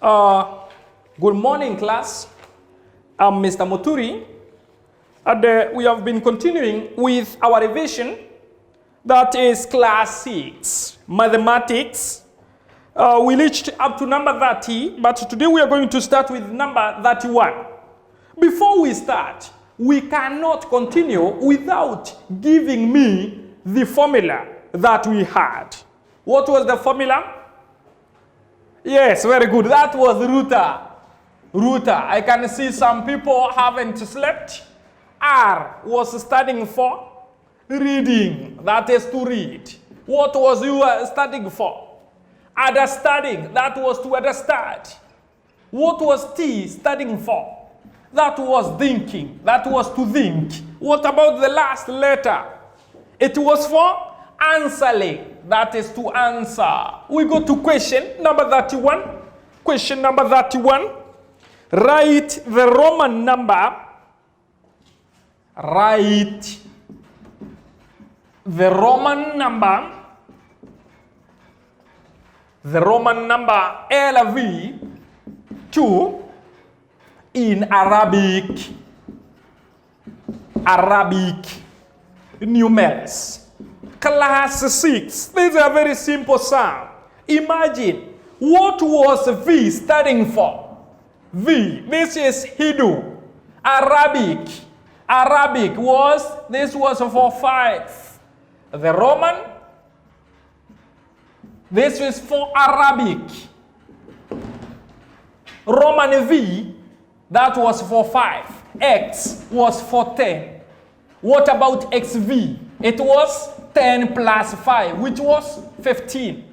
Good morning, class. I'm Mr. Muturi, and we have been continuing with our revision, that is class 6, mathematics. We reached up to number 30, but today we are going to start with number 31. Before we start, we cannot continue without giving me the formula that we had. What was the formula? Yes, very good. That was Ruta. Ruta. I can see some people haven't slept. R was standing for reading. That is to read. What was you studying for? Understanding. That was to understand. What was T studying for? That was thinking. That was to think. What about the last letter? It was for answering. That is to answer. We go to question number 31. Question number 31. Write the Roman number. Write the Roman number. The Roman number LV2 in Arabic. Arabic numerals. Class 6. This is a very simple sum. Imagine, what was V standing for? V. This is Hindu. Arabic. Arabic was, this was for 5. The Roman, this is for Arabic. Roman V, that was for 5. X was for 10. What about XV? It was 10 plus 5, which was 15.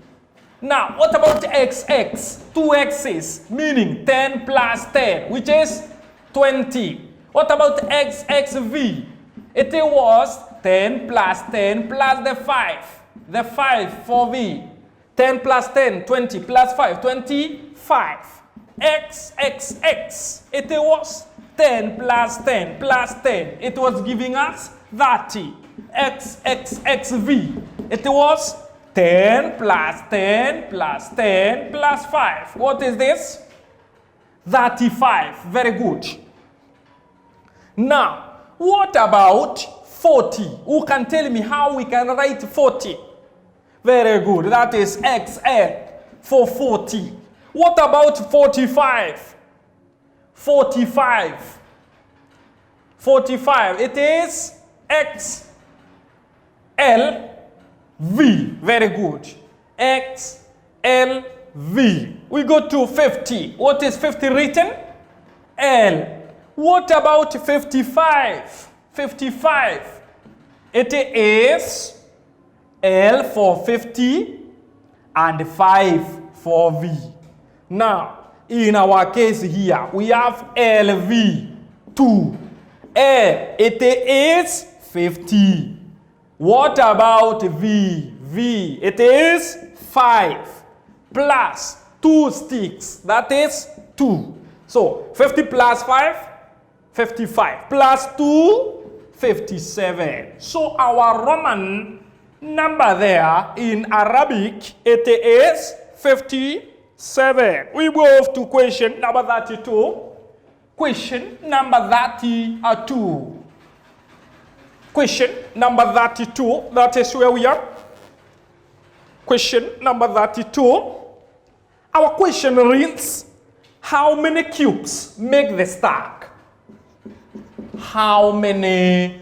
Now, what about XX? 2 X's, meaning 10 plus 10, which is 20. What about XXV? It was 10 plus 10 plus the 5. The 5 for V. 10 plus 10, 20 plus 5, 25. XXX, it was 10 plus 10 plus 10. It was giving us 30. XXXV, it was 10 plus 10 plus 10 plus 5. What is this? 35. Very good. Now, what about 40? Who can tell me how we can write 40? Very good. That is XL for 40. What about 45? 45. 45. It is XLV. Very good. XLV. We go to 50. What is 50 written? L. What about 55? 55. It is L for 50 and 5 for V. Now, in our case here, we have LV2. L, it is 50. What about V? V, it is 5 plus 2 sticks. That is 2. So, 50 plus 5, 55. Plus 2, 57. So, our Roman number there in Arabic, it is 57. We move to question number 32. Question number 32. Question number 32. That is where we are. Question number 32. Our question reads, how many cubes make the stack? How many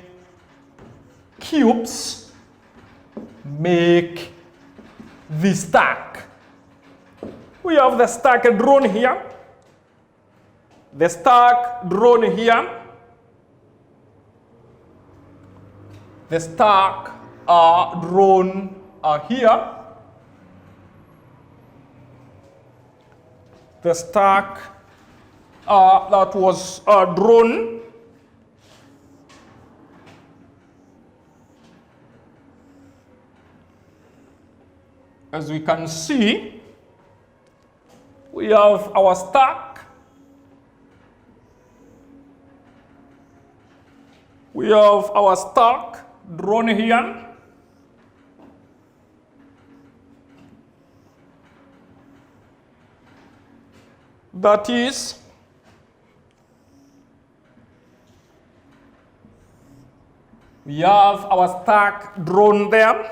cubes make the stack? We have the stack drawn here. The stack drawn here. The stack drawn here. The stack that was drawn. As we can see, we have our stack. We have our stack drawn here. That is we have our stack drawn there.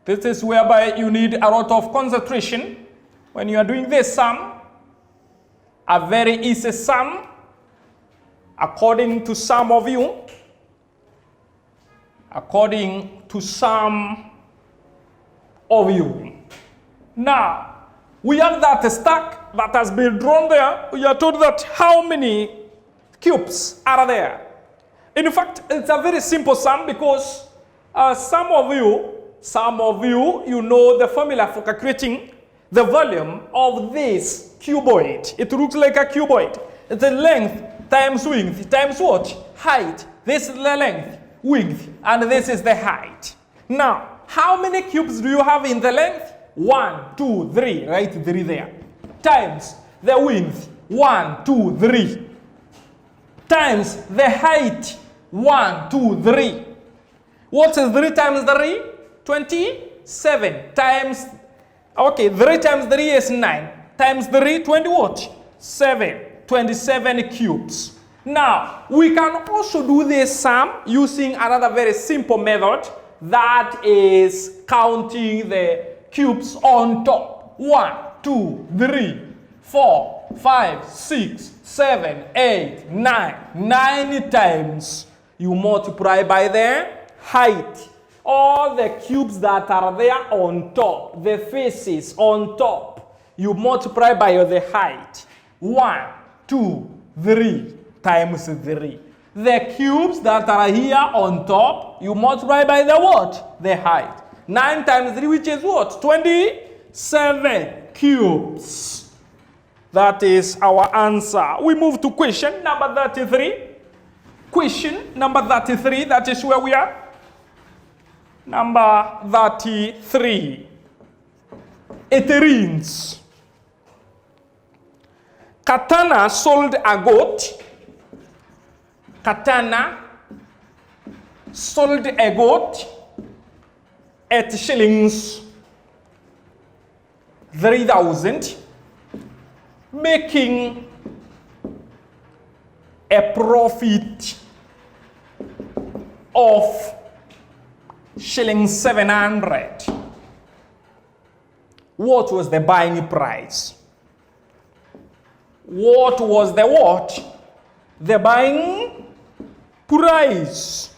This is whereby you need a lot of concentration when you are doing this sum. A very easy sum, according to some of you. According to some of you. Now, we have that stack that has been drawn there. We are told that how many cubes are there. In fact, it's a very simple sum because some of you, you know the formula for calculating the volume of this cuboid. It looks like a cuboid. It's the length times width times what? Height. This is the length, width, and this is the height. Now, how many cubes do you have in the length? 1, 2, 3. Write 3 there. Times the width. 1, 2, 3. Times the height. 1, 2, 3. What is 3 times 3? 27. Times, okay, 3 times 3 is 9. Times 3, 20 what? 7. 27 cubes. Now, we can also do this sum using another very simple method, that is counting the cubes on top. 1, 2, 3, 4, 5, 6, 7, 8, 9. 9 times you multiply by the height. All the cubes that are there on top, the faces on top, you multiply by the height. 1, 2, 3 times 3. The cubes that are here on top, you multiply by the what? The height. 9 times 3, which is what? 27 cubes. That is our answer. We move to question number 33. Question number 33, that is where we are. Number 33. It reads, Katana sold a goat. Katana sold a goat at shillings 3,000, making a profit of shillings 700. What was the buying price? What was the what? The buying price.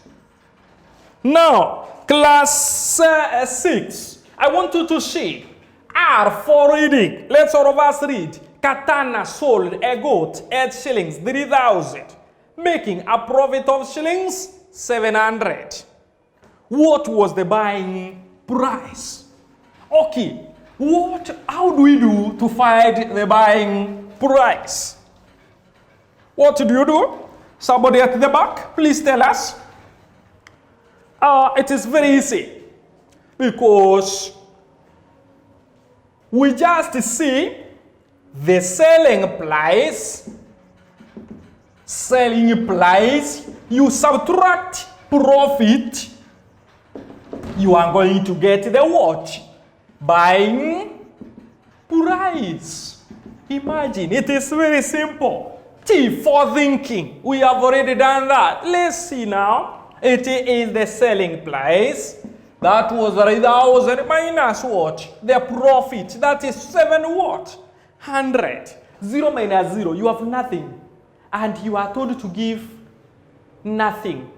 Now, class 6, I want you to see R for reading. Let's all of us read. Katana sold a goat at shillings 3,000, making a profit of shillings 700. What was the buying price? Okay, how do we do to find the buying price? What do you do? Somebody at the back, please tell us. It is very easy because we just see the selling price, you subtract profit, you are going to get the what? Buying price. Imagine, it is very simple. T for thinking. We have already done that. Let's see now. It is the selling price. That was 3,000 minus what? The profit. That is 7 what? 100. 0 minus 0. You have nothing. And you are told to give nothing.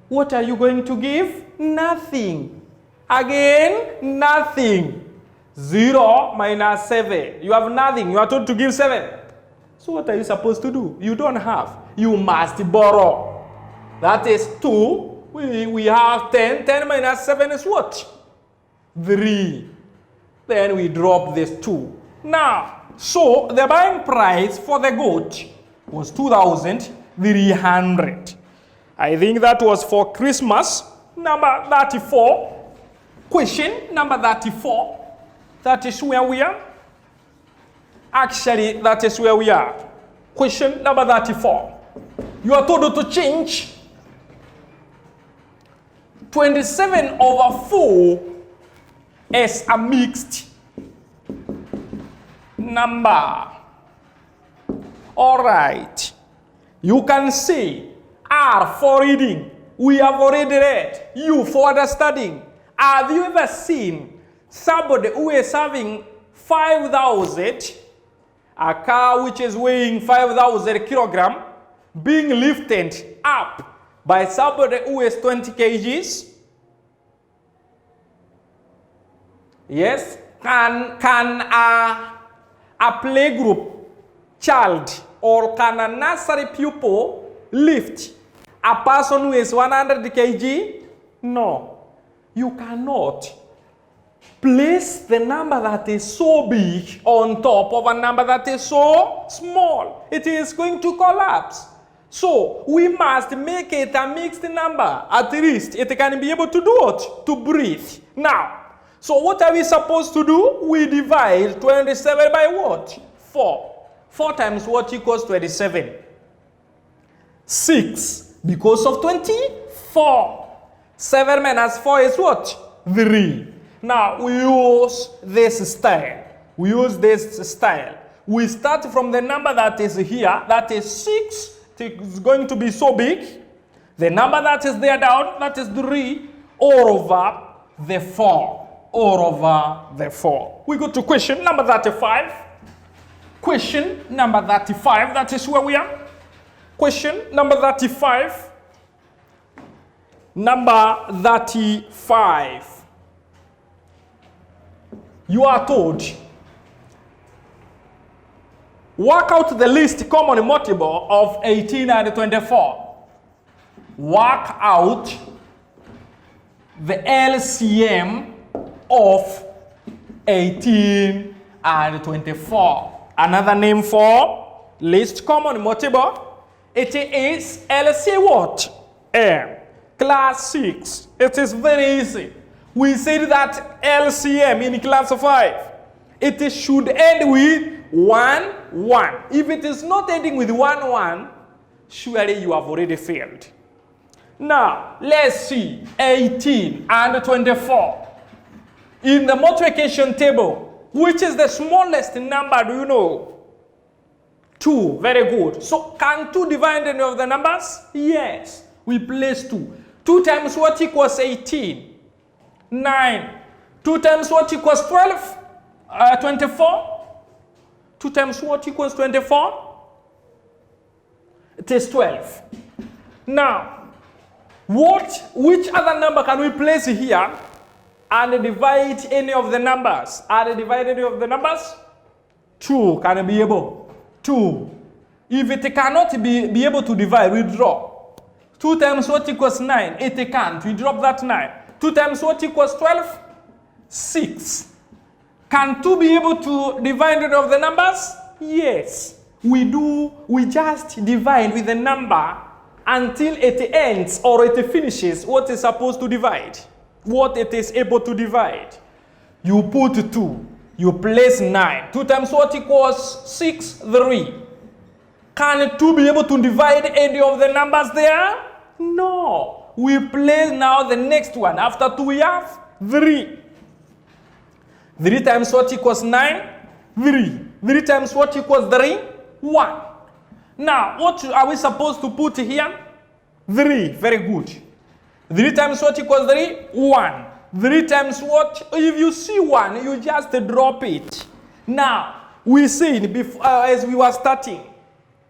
What are you going to give? Nothing. Again, nothing. 0 minus 7. You have nothing. You are told to give 7. So what are you supposed to do? You don't have. You must borrow. That is 2. We have 10. 10 minus 7 is what? 3. Then we drop this 2. Now, so the buying price for the goat was 2,300. I think that was for Christmas. Number 34. Question number 34. That is where we are. Actually, that is where we are. Question number 34. You are told to change 27 over 4 as a mixed number. All right. You can say R for reading. We have already read. U for understanding. Have you ever seen somebody who is having 5,000, a car which is weighing 5,000 kilograms, being lifted up by somebody who is 20 kgs? Yes? Can a playgroup child or can a nursery pupil lift a person who is 100 kg? No. You cannot place the number that is so big on top of a number that is so small. It is going to collapse. So we must make it a mixed number. At least it can be able to do what? To breathe. Now, so what are we supposed to do? We divide 27 by what? 4. 4 times what equals 27? 6. Because of 24. 7 minus 4 is what? 3. Now we use this style. We start from the number that is here, that is 6. It's going to be so big. The number that is there down, that is 3, all over the 4. All over the 4. We go to question number 35. Question number 35, that is where we are. Question number 35. Number 35. You are told, work out the least common multiple of 18 and 24. Work out the LCM of 18 and 24. Another name for least common multiple, it is LC what? M. Class 6. It is very easy. We said that LCM in class 5, it should end with 1, 1. If it is not ending with 1, 1, surely you have already failed. Now, let's see 18 and 24. In the multiplication table, which is the smallest number, do you know? 2. Very good. So, can 2 divide any of the numbers? Yes. We place 2. 2 times what equals 18? 9. 2 times what equals 12? 24. 2 times what equals 24? It is 12. Now, which other number can we place here and divide any of the numbers? And divide any of the numbers? 2 can be able. 2. If it cannot be able to divide, we drop. 2 times what equals 9? It can't. We drop that 9. 2 times what equals 12? 6. Can 2 be able to divide any of the numbers? Yes. We do. We just divide with the number until it ends or it finishes what is supposed to divide. What it is able to divide. You put 2. You place 9. 2 times what equals 6? 3. Can 2 be able to divide any of the numbers there? No. We place now the next one. After 2 we have 3. 3 times what equals 9? 3. 3 times what equals 3? 1. Now, what are we supposed to put here? 3. Very good. 3 times what equals 3? 1. 3 times what? If you see 1, you just drop it. Now, we said before, as we were starting,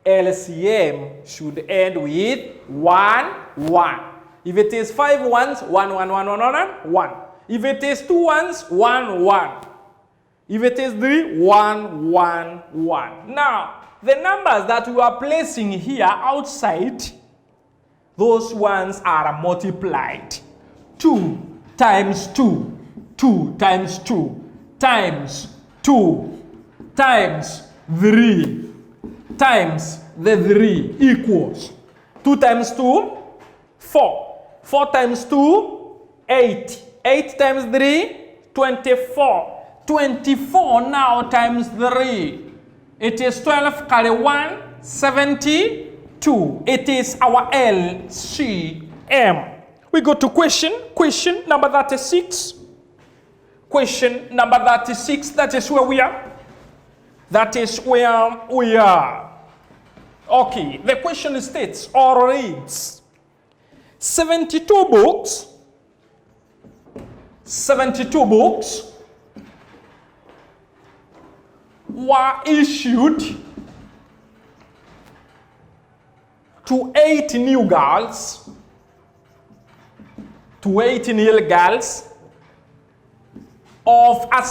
LCM should end with 1, 1. If it is 5 ones, 1, 1, 1, 1, 1, 1. If it is 2 ones, 1, 1. If it is 3, 1, 1, 1. Now, the numbers that we are placing here outside, those ones are multiplied. 2 times 2, 2 times 2, times 2, times 3, times the 3 equals 2 times 2, 4. 4 times 2, 8. 8 times 3, 24. 24 now times 3. It is 12 carry 1, 72. It is our LCM. We go to question number 36. Question number 36, that is where we are. That is where we are. Okay, the question states or reads, 72 books were issued to 8 new girls, of a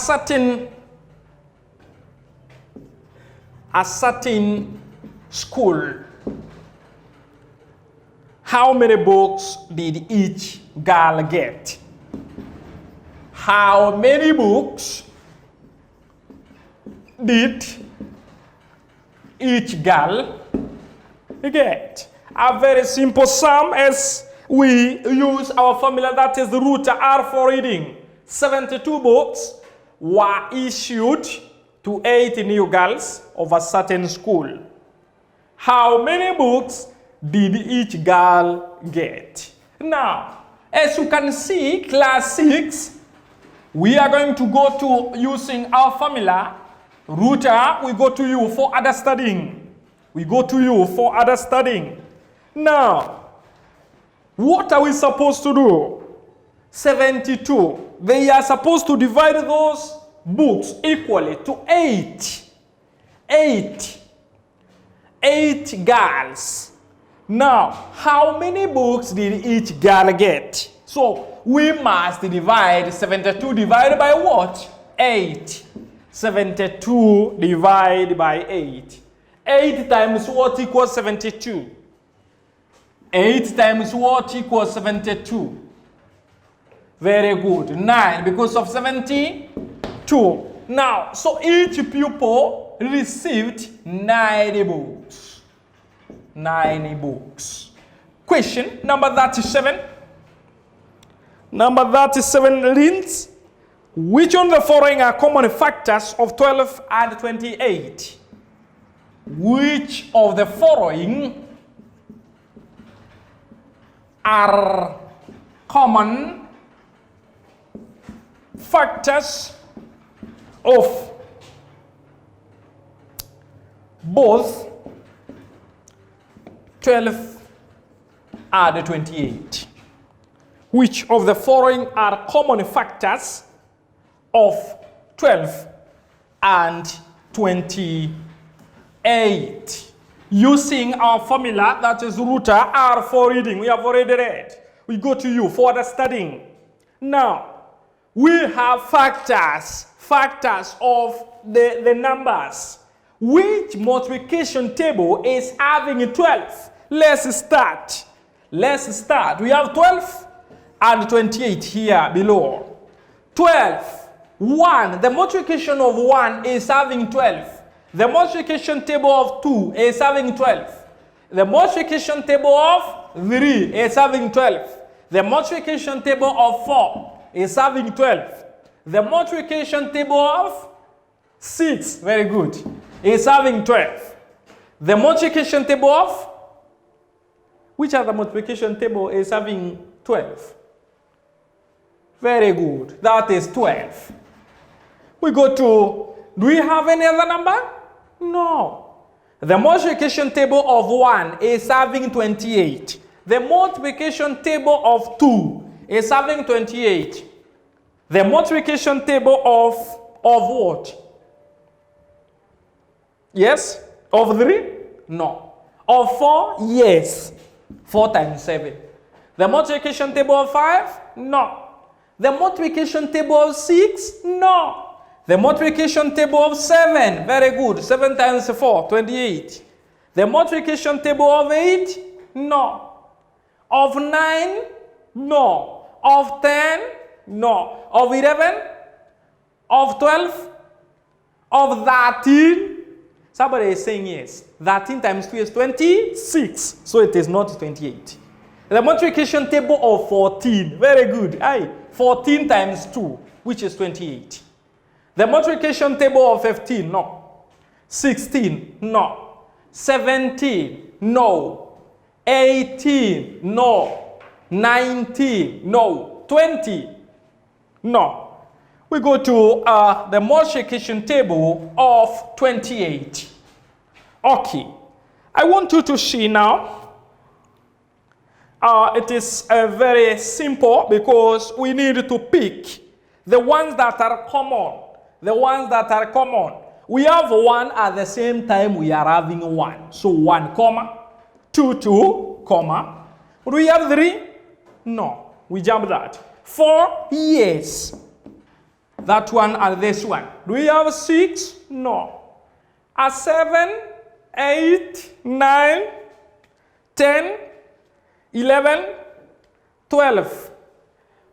certain school. How many books did each girl get? How many books did each girl get? A very simple sum as we use our formula, that is the root R for reading. 72 books were issued to 8 new girls of a certain school. How many books did each girl get? Now, as you can see, class 6, we are going to go to using our formula. Root R, we go to you for other studying. Now, what are we supposed to do? 72. They are supposed to divide those books equally to 8. 8 girls. Now, how many books did each girl get? So, we must divide 72 divided by what? 8. 72 divided by 8. 8 times what equals 72? 8 times what equals 72? Very good. 9 because of 72. Now, so each pupil received 9 books. 9 books. Question number 37. Number 37 reads, which of the following are common factors of 12 and 28? Which of the following are common factors of both 12 and 28? Which of the following are common factors of 12 and 28? Using our formula, that is root R for reading, we have already read. We go to you for the studying. Now, we have factors of the numbers. Which multiplication table is having 12? Let's start. We have 12 and 28 here below. 12. 1. The multiplication of 1 is having 12. The multiplication table of 2 is having 12. The multiplication table of 3 is having 12. The multiplication table of 4 is having 12. The multiplication table of 6, very good, is having 12. The multiplication table of, which other multiplication table is having 12? Very good, that is 12. We go to, do we have any other number? No. The multiplication table of 1 is having 28. The multiplication table of 2 is having 28. The multiplication table of what? Yes? Of 3? No. Of 4? Yes. 4 times 7. The multiplication table of 5? No. The multiplication table of 6? No. The multiplication table of 7? Very good. 7 times 4, 28. The multiplication table of 8? No. Of 9? No. Of 10? No. Of 11? Of 12? Of 13? Somebody is saying yes. 13 times 2 is 26. So it is not 28. The multiplication table of 14. Very good. 14 times 2, which is 28. The multiplication table of 15. No. 16. No. 17. No. 18. No. 19. No. 20. No. We go to the multiplication table of 28. Okay. I want you to see now. It is very simple because we need to pick the ones that are common. The ones that are common. We have 1 at the same time we are having 1. So 1 comma, 2, 2, comma. Do we have 3? No. We jump that. 4? Yes. That one and this one. Do we have 6? No. 7, 8, 9, 10, 11, 12.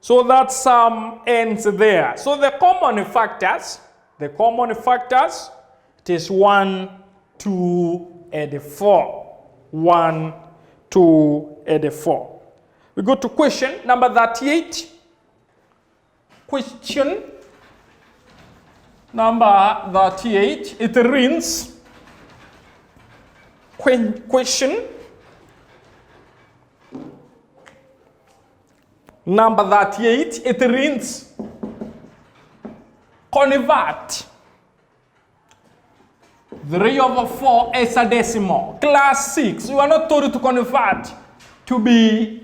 So that ends there. So the common factors, it is 1, 2, and 4. 1, 2, and 4. We go to question number 38. Question number 38. It reads, question number 38, it reads, convert 3/4 hexadecimal. Class 6, you are not told to convert to be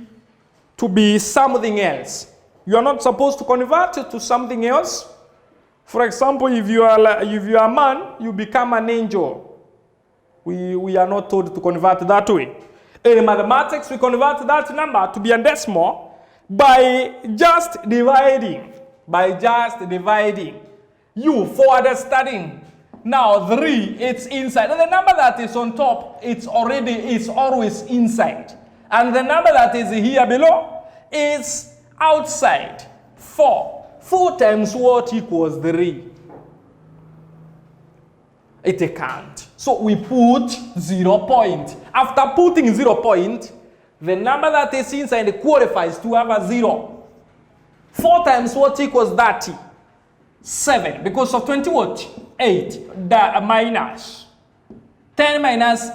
something else. You are not supposed to convert it to something else. For example, if you are a man, you become an angel. We are not told to convert that way. In mathematics, we convert that number to be a decimal by just dividing. You forward studying. Now 3, it's inside. And the number that is on top, it's always inside. And the number that is here below is outside. 4. 4 times what equals 3? It can't. So we put 0 point. After putting 0 point, the number that is inside qualifies to have a 0. 4 times what equals 30? 7. Because of 20 what? 8. The minus. 10 minus,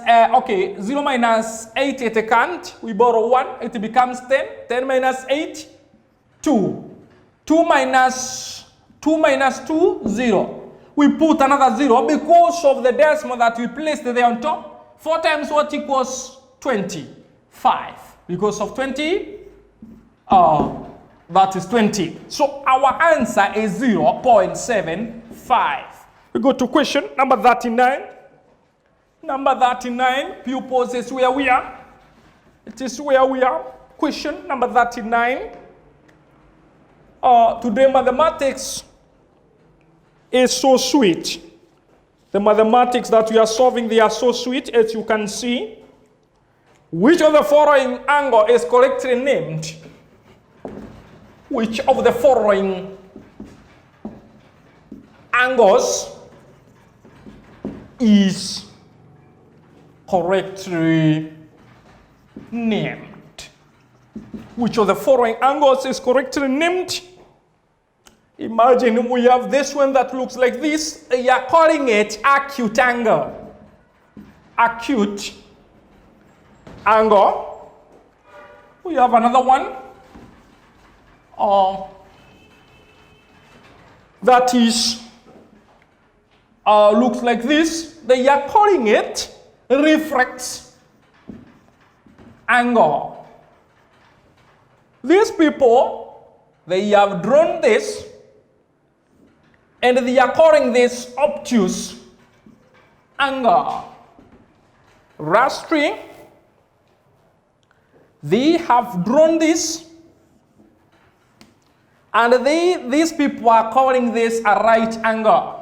0 minus 8, it can't. We borrow 1, it becomes 10. 10 minus 8, 2. 2 minus 2, 0. We put another 0 because of the decimal that we placed there on top. 4 times what equals 25. Because of 20, that is 20. So our answer is 0.75. We go to question number 39. Number 39, pupils, is where we are. It is where we are. Question number 39. Today mathematics is so sweet. The mathematics that we are solving, they are so sweet, as you can see. Which of the following angle is correctly named? Which of the following angles is correctly named? Which of the following angles is correctly named? Imagine we have this one that looks like this. You are calling it acute angle. Acute angle. We have another one. That is looks like this. They are calling it reflex angle. These people, they have drawn this, and they are calling this obtuse angle. Rastri, they have drawn this, and these people are calling this a right angle.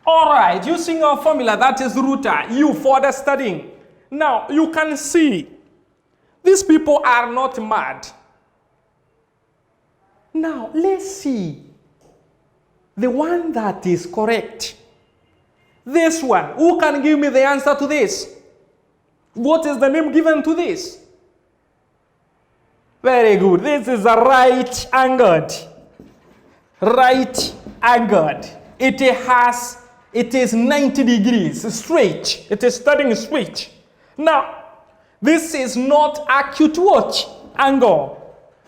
All right, using our formula, that is rooter, U for the studying. Now, you can see, these people are not mad. Now, let's see the one that is correct. This one. Who can give me the answer to this? What is the name given to this? Very good. This is a right angled. Right angled. It is 90 degrees straight. It is studying straight. Now, this is not acute what? Angle.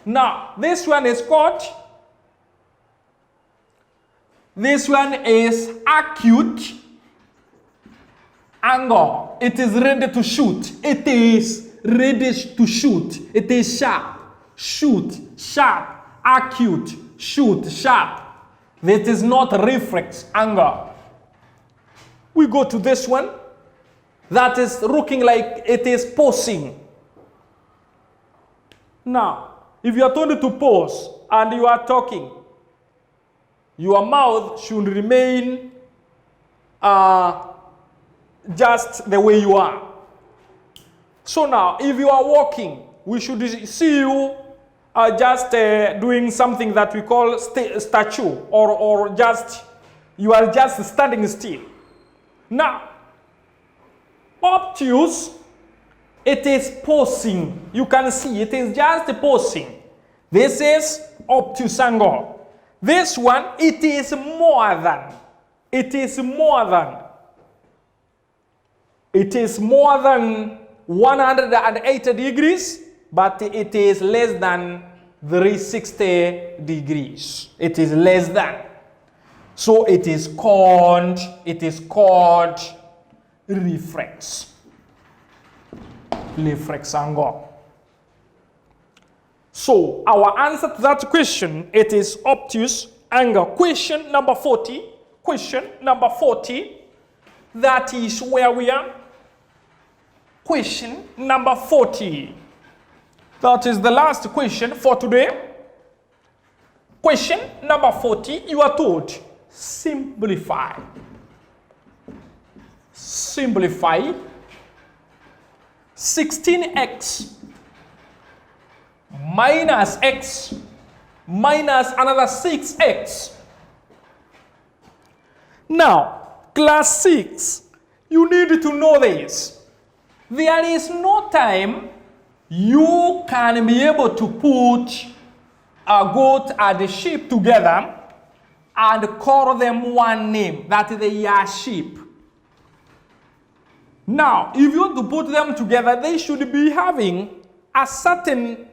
Now, this one is called This one is acute angle. It is ready to shoot. It is ready to shoot. It is sharp. Shoot, sharp, acute, shoot, sharp. This is not reflex angle. We go to this one. That is looking like it is pausing. Now, if you are told to pause and you are talking, your mouth should remain just the way you are. So now, if you are walking, we should see you just doing something that we call statue, or just, you are just standing still. Now, obtuse, it is pausing. You can see it is just pausing. This is obtuse angle. This one, it is more than. It is more than. It is more than 180 degrees, but it is less than 360 degrees. It is less than. So it is called reflex. Reflex angle. So our answer to that question, it is obtuse angle. Question number 40. Question number 40. That is where we are. Question number 40. That is the last question for today. Question number 40. You are told, simplify. Simplify 16x minus x minus another 6x. Now, class 6, you need to know this. There is no time you can be able to put a goat and a sheep together and call them one name, that they are sheep. Now, if you want to put them together, they should be having a certain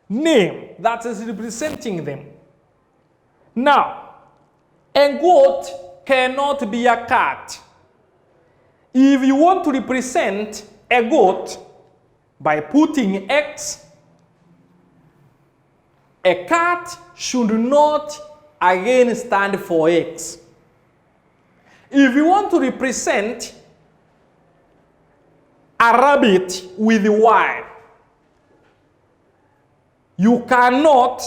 name that is representing them. Now, a goat cannot be a cat. If you want to represent a goat by putting X, a cat should not again stand for X. If you want to represent a rabbit with Y, you cannot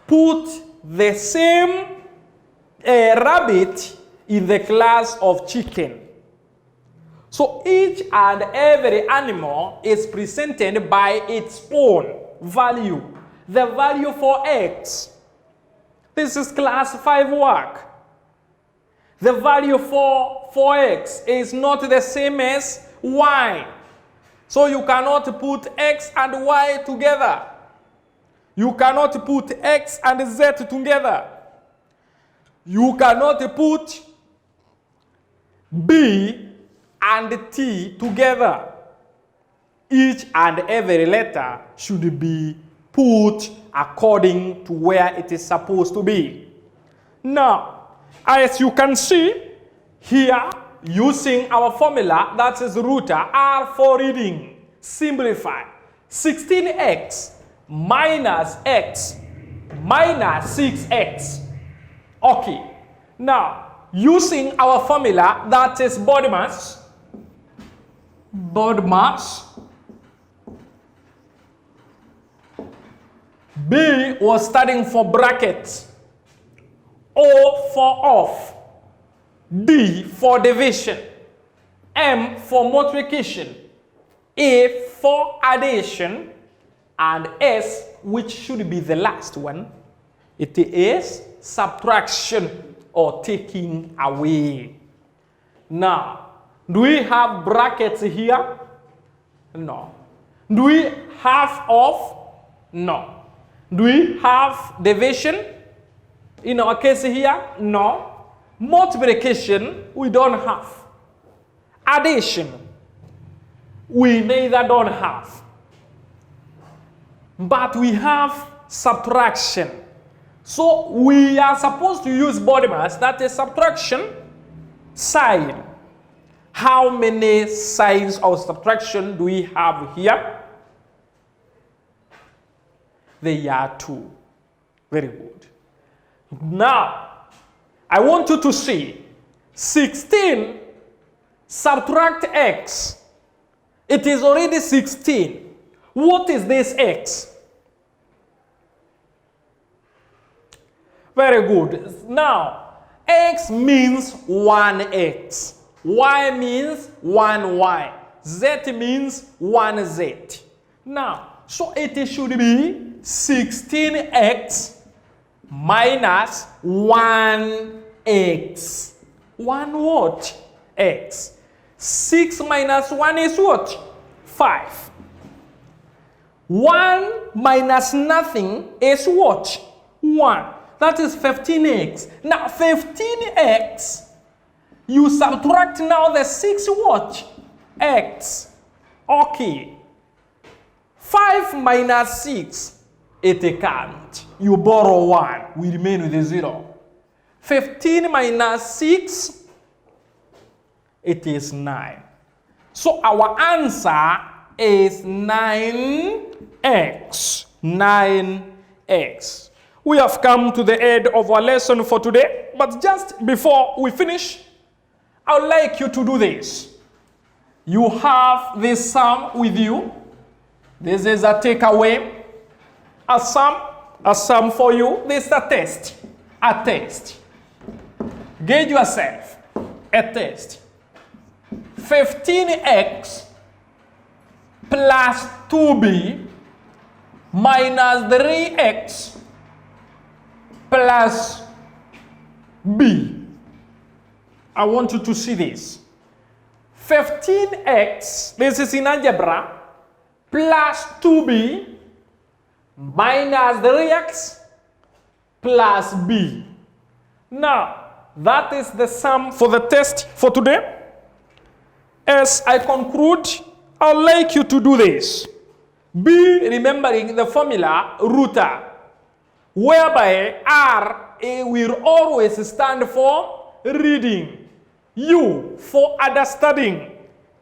put the same rabbit in the class of chicken. So each and every animal is presented by its own value. The value for X. This is class 5 work. The value for X is not the same as Y. So you cannot put X and Y together. You cannot put X and Z together. You cannot put B and T together. Each and every letter should be put according to where it is supposed to be. Now, as you can see here, using our formula, that is router, R for reading, simplify. 16x minus x minus 6x. Okay. Now, using our formula, that is body mass. Body mass. B was standing for brackets. O for off. D for division. M for multiplication. A for addition. And S, which should be the last one, it is subtraction or taking away. Now, do we have brackets here? No. Do we have off? No. Do we have division? In our case here, no. Multiplication, we don't have. Addition, we neither don't have. But we have subtraction. So we are supposed to use body mass, that is subtraction sign. How many signs of subtraction do we have here? There are 2. Very good. Now, I want you to see 16 subtract x. It is already 16. What is this x? Very good. Now, x means 1x. Y means 1y. Z means 1z. Now, so it should be 16x minus 1x. 1 what? X. 6 minus 1 is what? 5. 1 minus nothing is what? 1. That is 15x. Now 15x, you subtract now the 6 what? X. Okay. 5 minus 6, it can't. You borrow 1, we remain with a 0. 15 minus 6, it is 9. So our answer is 9x. 9x. We have come to the end of our lesson for today. But just before we finish, I would like you to do this. You have this sum with you. This is a takeaway. A sum for you. This is a test. A test. Gauge yourself. A test. 15x plus 2b minus 3x plus b. I want you to see this. 15x, this is in algebra, plus 2b minus 3x plus b. Now, that is the sum for the test for today. As I conclude, I'd like you to do this. Be remembering the formula rooter, whereby R will always stand for reading, U for understanding,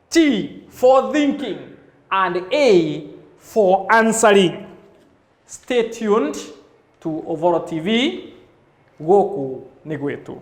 T for thinking, and A for answering. Stay tuned to Uvoro TV. Goku Negwetu.